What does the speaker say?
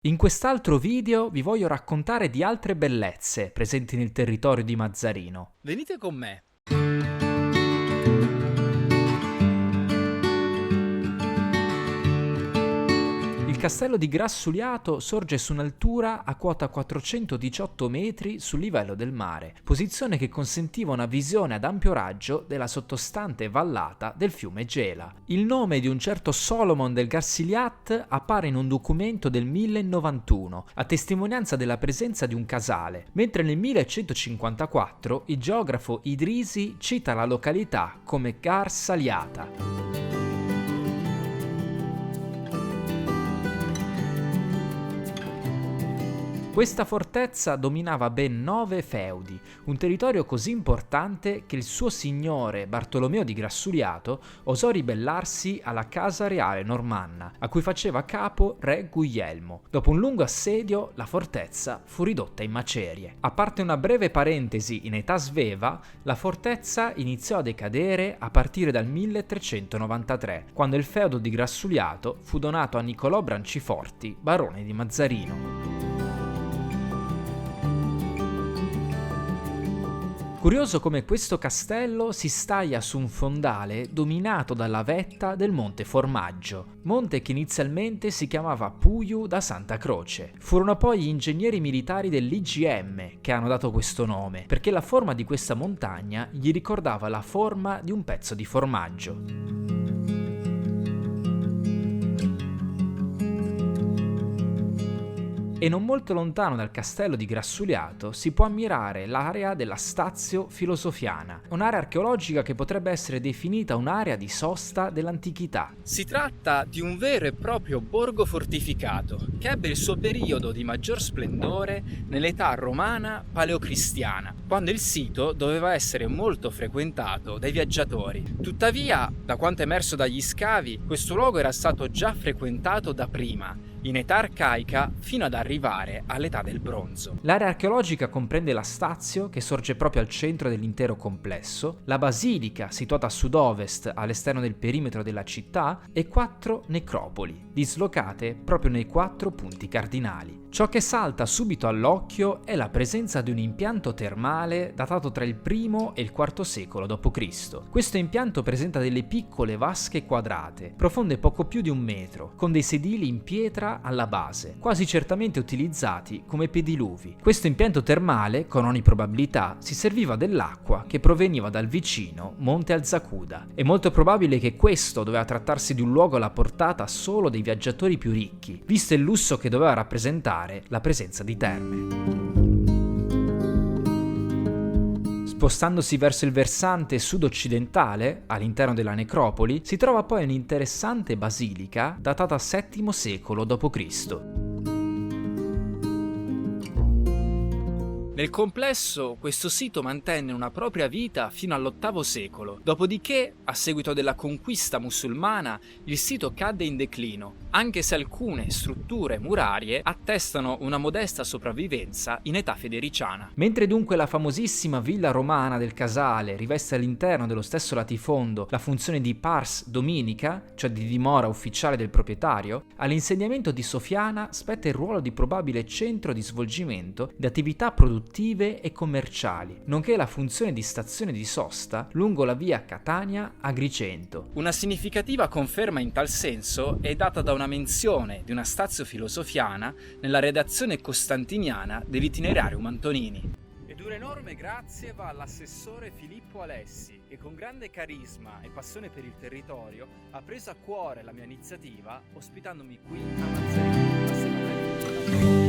In quest'altro video vi voglio raccontare di altre bellezze presenti nel territorio di Mazzarino. Venite con me. Il castello di Grassuliato sorge su un'altura a quota 418 metri sul livello del mare, posizione che consentiva una visione ad ampio raggio della sottostante vallata del fiume Gela. Il nome di un certo Solomon del Garcigliat appare in un documento del 1091, a testimonianza della presenza di un casale, mentre nel 1154 il geografo Idrisi cita la località come Gar Saliata. Questa fortezza dominava ben 9 feudi, un territorio così importante che il suo signore Bartolomeo di Grassuliato osò ribellarsi alla casa reale normanna, a cui faceva capo re Guglielmo. Dopo un lungo assedio, la fortezza fu ridotta in macerie. A parte una breve parentesi in età sveva, la fortezza iniziò a decadere a partire dal 1393, quando il feudo di Grassuliato fu donato a Niccolò Branciforti, barone di Mazzarino. Curioso come questo castello si staglia su un fondale dominato dalla vetta del Monte Formaggio, monte che inizialmente si chiamava Puiu da Santa Croce. Furono poi gli ingegneri militari dell'IGM che hanno dato questo nome, perché la forma di questa montagna gli ricordava la forma di un pezzo di formaggio. E non molto lontano dal castello di Grassuliato si può ammirare l'area della Stazio Filosofiana, un'area archeologica che potrebbe essere definita un'area di sosta dell'antichità. Si tratta di un vero e proprio borgo fortificato che ebbe il suo periodo di maggior splendore nell'età romana paleocristiana, quando il sito doveva essere molto frequentato dai viaggiatori. Tuttavia, da quanto emerso dagli scavi, questo luogo era stato già frequentato da prima, in età arcaica, fino ad arrivare all'età del bronzo. L'area archeologica comprende la Stazio, che sorge proprio al centro dell'intero complesso, la basilica, situata a sud-ovest all'esterno del perimetro della città, e 4 necropoli, dislocate proprio nei 4 punti cardinali. Ciò che salta subito all'occhio è la presenza di un impianto termale datato tra il I e il IV secolo d.C. Questo impianto presenta delle piccole vasche quadrate, profonde poco più di 1 metro, con dei sedili in pietra alla base, quasi certamente utilizzati come pediluvi. Questo impianto termale, con ogni probabilità, si serviva dell'acqua che proveniva dal vicino Monte Alzacuda. È molto probabile che questo doveva trattarsi di un luogo alla portata solo dei viaggiatori più ricchi, visto il lusso che doveva rappresentare la presenza di terme. Spostandosi verso il versante sud-occidentale, all'interno della necropoli, si trova poi un'interessante basilica datata VII secolo d.C. Nel complesso, questo sito mantenne una propria vita fino all'VIII secolo, dopodiché, a seguito della conquista musulmana, il sito cadde in declino, anche se alcune strutture murarie attestano una modesta sopravvivenza in età federiciana. Mentre dunque la famosissima villa romana del Casale riveste all'interno dello stesso latifondo la funzione di pars dominica, cioè di dimora ufficiale del proprietario, all'insediamento di Sofiana spetta il ruolo di probabile centro di svolgimento di attività produttive e commerciali, nonché la funzione di stazione di sosta lungo la via Catania-Agrigento. Una significativa conferma in tal senso è data da una menzione di una stazio filosofiana nella redazione costantiniana dell'Itinerarium Antonini. Ed un enorme grazie va all'assessore Filippo Alessi, che con grande carisma e passione per il territorio ha preso a cuore la mia iniziativa ospitandomi qui a Mazzarino.